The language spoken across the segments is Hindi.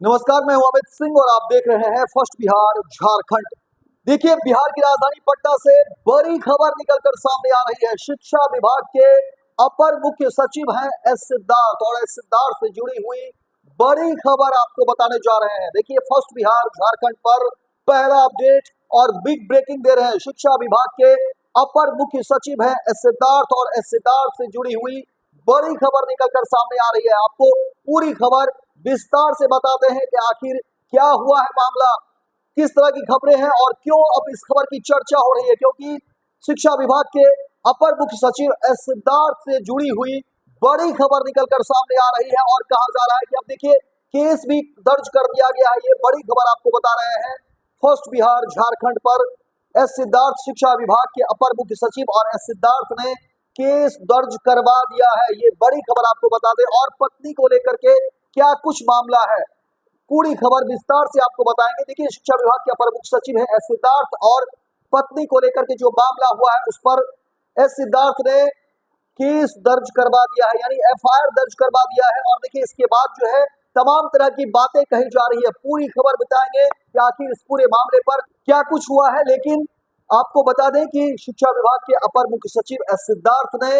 नमस्कार, मैं हूं अमित सिंह और आप देख रहे हैं फर्स्ट बिहार झारखंड। देखिए, बिहार की राजधानी पटना से बड़ी खबर निकलकर सामने आ रही है। शिक्षा विभाग के अपर मुख्य सचिव हैं एस सिद्धार्थ, और एस सिद्धार्थ से जुड़ी हुई बड़ी खबर आपको बताने जा रहे हैं। देखिए, फर्स्ट बिहार झारखंड पर पहला अपडेट और बिग ब्रेकिंग दे रहे हैं। शिक्षा विभाग के अपर मुख्य सचिव हैं एस सिद्धार्थ, और एस सिद्धार्थ से जुड़ी हुई बड़ी खबर निकलकर सामने आ रही है। आपको पूरी खबर विस्तार से बताते हैं कि आखिर क्या हुआ है मामला, किस तरह की खबरें हैं और क्यों अब इस खबर की चर्चा हो रही है। क्योंकि शिक्षा विभाग के अपर मुख्य सचिव एस सिद्धार्थ से जुड़ी हुई बड़ी खबर निकलकर सामने आ रही है, और कहा जा रहा है कि अब देखिए केस भी दर्ज कर दिया गया है। ये बड़ी खबर आपको बता रहे हैं फर्स्ट बिहार झारखंड पर। एस सिद्धार्थ शिक्षा विभाग के अपर मुख्य सचिव, और एस सिद्धार्थ ने केस दर्ज करवा दिया है। ये बड़ी खबर आपको बता दें। और पत्नी को लेकर के क्या कुछ मामला है, पूरी खबर विस्तार से आपको बताएंगे। देखिए, शिक्षा विभाग के अपर मुख्य सचिव है एस सिद्धार्थ, और पत्नी को लेकर के जो मामला हुआ है उस पर एस सिद्धार्थ ने केस दर्ज करवा दिया है, यानी एफआईआर दर्ज करवा दिया है। और देखिए, इसके बाद जो है तमाम तरह की बातें कही जा रही है। पूरी खबर बताएंगे कि आखिर इस पूरे मामले पर क्या कुछ हुआ है। लेकिन आपको बता दें कि शिक्षा विभाग के अपर मुख्य सचिव एस सिद्धार्थ ने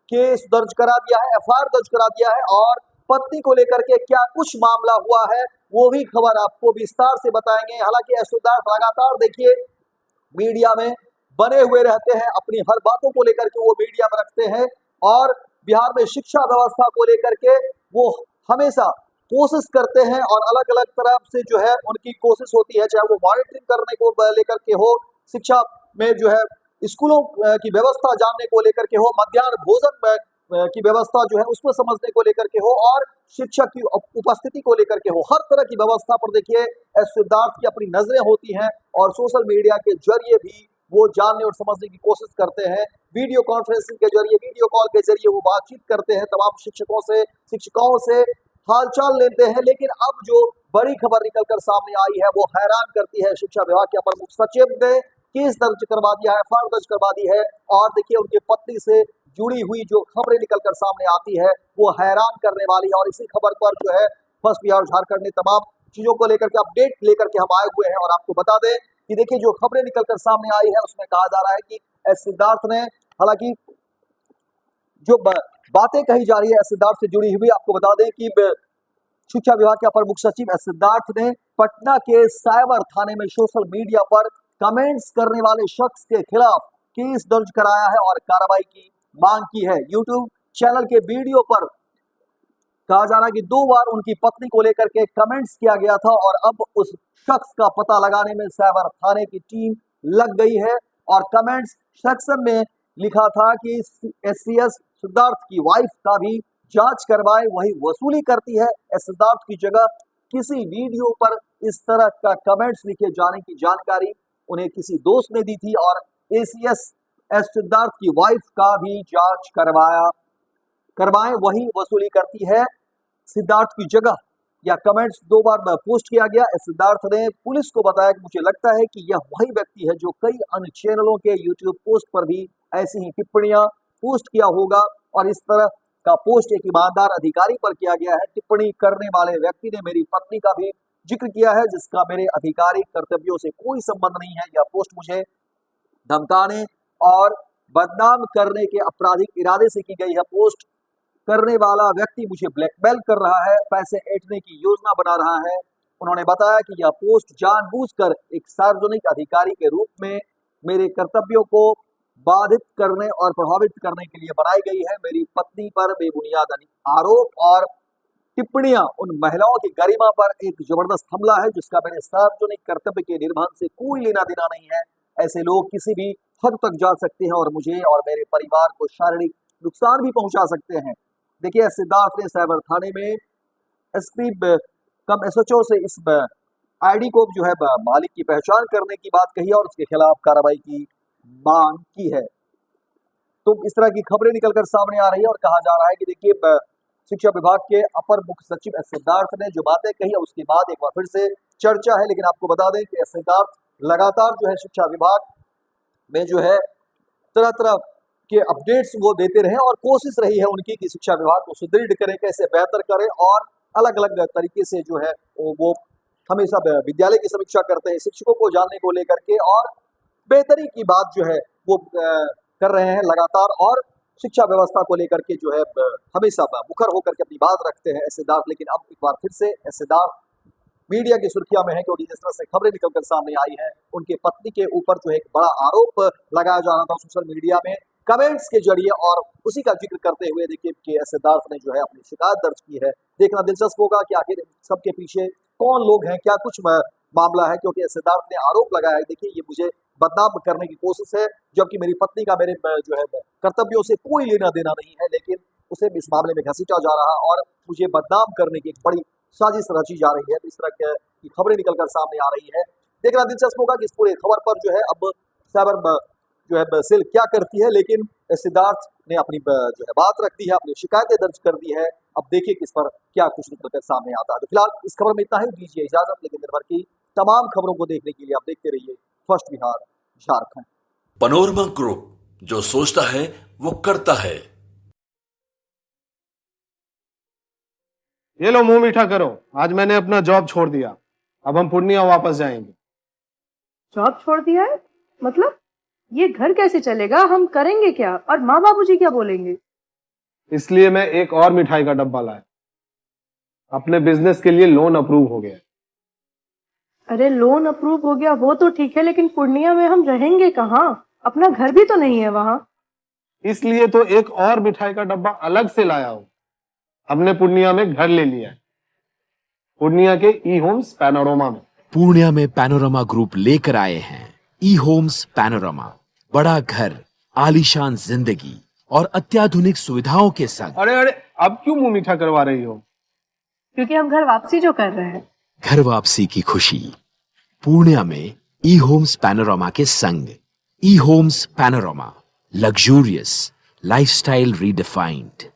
केस दर्ज करा दिया है, एफआईआर दर्ज करा दिया है, और पत्नी को लेकर के क्या कुछ मामला हुआ है वो भी खबर आपको विस्तार से बताएंगे। हालांकि एस सिद्धार्थ लगातार देखिए मीडिया में बने हुए रहते हैं, अपनी हर बातों को लेकर के वो मीडिया में रखते हैं, और बिहार में शिक्षा व्यवस्था को लेकर के वो हमेशा कोशिश करते हैं, और अलग अलग तरफ से जो है उनकी कोशिश होती है, चाहे वो मॉनिटरिंग करने को लेकर के हो, शिक्षा में जो है स्कूलों की व्यवस्था जानने को लेकर के हो, मध्याह्न भोजन की व्यवस्था जो है उसको समझने को लेकर के हो, और शिक्षक की उपस्थिति को लेकर के हो। हर तरह की व्यवस्था पर देखिए एस सिद्धार्थ की अपनी नजरें होती हैं, और सोशल मीडिया के जरिए भी वो जानने और समझने की कोशिश करते हैं। वीडियो कॉन्फ्रेंसिंग के जरिए, वीडियो कॉल के जरिए वो बातचीत करते हैं तमाम शिक्षकों से, शिक्षिकाओं से हालचाल लेते हैं। लेकिन अब जो बड़ी खबर निकलकर सामने आई है वो हैरान करती है। शिक्षा विभाग के अपर मुख्य सचिव ने केस दर्ज करवा दिया है, एफआईआर दर्ज करवा दी है, और देखिए उनकी पत्नी से जुड़ी हुई जो खबरें निकलकर सामने आती है वो हैरान करने वाली है। और इसी खबर पर जो है फर्स्ट बिहार झारखंड ने तमाम चीजों को लेकर के अपडेट लेकर के हम आए हुए हैं। और आपको बता दें कि देखिए जो खबरें निकलकर सामने आई है उसमें कहा जा रहा है कि एस सिद्धार्थ ने, हालांकि जो बातें कही जा रही है एस सिद्धार्थ से जुड़ी हुई, आपको बता दें कि शिक्षा विभाग के अपर मुख्य सचिव एस सिद्धार्थ ने पटना के साइबर थाने में सोशल मीडिया पर कमेंट्स करने वाले शख्स के खिलाफ केस दर्ज कराया है और कार्रवाई की मांग की है। यूट्यूब चैनल के वीडियो पर कहा जा रहा है कि 2 बार उनकी पत्नी को लेकर के कमेंट्स किया गया था, और अब उस शख्स का पता लगाने में साइबर थाने की टीम लग गई है। और कमेंट्स सेक्शन में लिखा था कि एससीएस सिद्धार्थ की वाइफ का भी जांच करवाए, वही वसूली करती है। एस सिद्धार्थ की जगह किसी वीडियो पर इस तरह का कमेंट्स लिखे जाने की जानकारी उन्हें किसी दोस्त ने दी थी, और एसीएस एस सिद्धार्थ की वाइफ का भी जांच करवाएं, वही वसूली करती है। सिद्धार्थ की जगह या कमेंट्स 2 बार पोस्ट किया गया। सिद्धार्थ ने पुलिस को बताया कि मुझे लगता है कि यह वही व्यक्ति है जो कई अन्य चैनलों के यूट्यूब पोस्ट पर भी ऐसी ही टिप्पणियां पोस्ट किया होगा, और इस तरह का पोस्ट एक ईमानदार अधिकारी पर किया गया है। टिप्पणी करने वाले व्यक्ति ने मेरी पत्नी का भी जिक्र किया है, जिसका मेरे आधिकारिक कर्तव्यों से कोई संबंध नहीं है। यह पोस्ट मुझे धमकाने और बदनाम करने के आपराधिक इरादे से की गई है। पोस्ट करने वाला व्यक्ति मुझे ब्लैकमेल कर रहा है, पैसे ऐंठने की योजना बना रहा है। उन्होंने बताया कि यह पोस्ट जानबूझकर एक सार्वजनिक अधिकारी के रूप में मेरे कर्तव्यों को बाधित करने और प्रभावित करने के लिए बनाई गई है। मेरी पत्नी पर बेबुनियाद आरोप और टिप्पणियां उन महिलाओं की गरिमा पर एक जबरदस्त हमला है, जिसका मेरे सार्वजनिक कर्तव्य के निर्वहन से कोई लेना देना नहीं है। ऐसे लोग किसी भी हद तक जा सकते हैं और मुझे और मेरे परिवार को शारीरिक नुकसान भी पहुंचा सकते हैं। देखिए, सिद्धार्थ ने साइबर थाने में एसपी कम एसएचओ से इस आईडी को जो है मालिक की पहचान करने की बात कही, और उसके खिलाफ कार्रवाई की मांग की है। तो इस तरह की खबरें निकलकर सामने आ रही है, और कहा जा रहा है कि देखिए शिक्षा विभाग के अपर मुख्य सचिव एस सिद्धार्थ ने जो बातें कही है उसके बाद एक बार फिर से चर्चा है। लेकिन आपको बता दें कि एस सिद्धार्थ लगातार जो है शिक्षा विभाग में जो है तरह तरह के अपडेट्स वो देते रहे, और कोशिश रही है उनकी कि शिक्षा विभाग को सुदृढ़ करें, कैसे बेहतर करें, और अलग अलग तरीके से जो है वो हमेशा विद्यालय की समीक्षा करते हैं, शिक्षकों को जानने को लेकर के, और बेहतरी की बात जो है वो कर रहे हैं लगातार, और शिक्षा व्यवस्था को लेकर के जो है हमेशा मुखर होकर के अपनी बात रखते हैं एस सिद्धार्थ। लेकिन अब एक बार फिर से एस सिद्धार्थ मीडिया की सुर्खियां में है, क्योंकि जिस तरह से खबरें निकलकर सामने आई हैं, उनके पत्नी के ऊपर जो है एक बड़ा आरोप लगाया जा रहा था सोशल मीडिया में कमेंट्स के जरिए, और उसी का जिक्र करते हुए देखिए कि एस सिद्धार्थ ने जो है अपनी शिकायत दर्ज की है। देखना दिलचस्प होगा कि आखिर सबके पीछे कौन लोग हैं, क्या कुछ मामला है, क्योंकि एस सिद्धार्थ ने आरोप लगाया है, देखिए ये मुझे बदनाम करने की कोशिश है, जबकि मेरी पत्नी का मेरे जो है कर्तव्यों से कोई लेना देना नहीं है, लेकिन उसे इस मामले में घसीटा जा रहा है और मुझे बदनाम करने की एक बड़ी साजिश रची जा रही है। तो इस तरह की खबरें निकलकर सामने आ रही है। देखना दिलचस्प होगा कि इस पूरे खबर पर जो है अब साइबर जो है सेल क्या करती है, लेकिन सिद्धार्थ ने अपनी जो है बात रख दी है, अपनी शिकायतें दर्ज कर दी है। अब देखिए कि इस पर क्या कुछ निकलकर सामने आता है। तो फिलहाल इस खबर में इतना ही, दीजिए इजाजत, लेकिन दिन भर की तमाम खबरों को देखने के लिए आप देखते रहिए first Bihar Jharkhand. Panorama group, जो सोचता है वो करता है। ये लो मुंह मीठा करो, आज मैंने अपना जॉब छोड़ दिया, अब हम पूर्णिया वापस जाएंगे। जॉब छोड़ दिया है? मतलब ये घर कैसे चलेगा? हम करेंगे क्या? और माँ बाबूजी क्या बोलेंगे? इसलिए मैं एक और मिठाई का डब्बा लाया। अपने बिजनेस के लिए लोन अप्रूव हो गया। अरे लोन अप्रूव हो गया वो तो ठीक है, लेकिन पूर्णिया में हम रहेंगे कहाँ? अपना घर भी तो नहीं है वहाँ। इसलिए तो एक और मिठाई का डब्बा अलग से लाया हूँ। हमने पूर्णिया में घर ले लिया है, पूर्णिया के ई होम्स पैनोरमा में। पूर्णिया में पैनोरमा ग्रुप लेकर आए हैं ई होम्स पैनोरमा, बड़ा घर, आलीशान जिंदगी और अत्याधुनिक सुविधाओं के संग। अरे अरे, अब क्यों मुंह मीठा करवा रही हो? क्योंकि हम घर वापसी जो कर रहे हैं। घर वापसी की खुशी पूर्णिया में ई होम्स पैनोरमा के संग। E Homes Panorama, luxurious lifestyle redefined.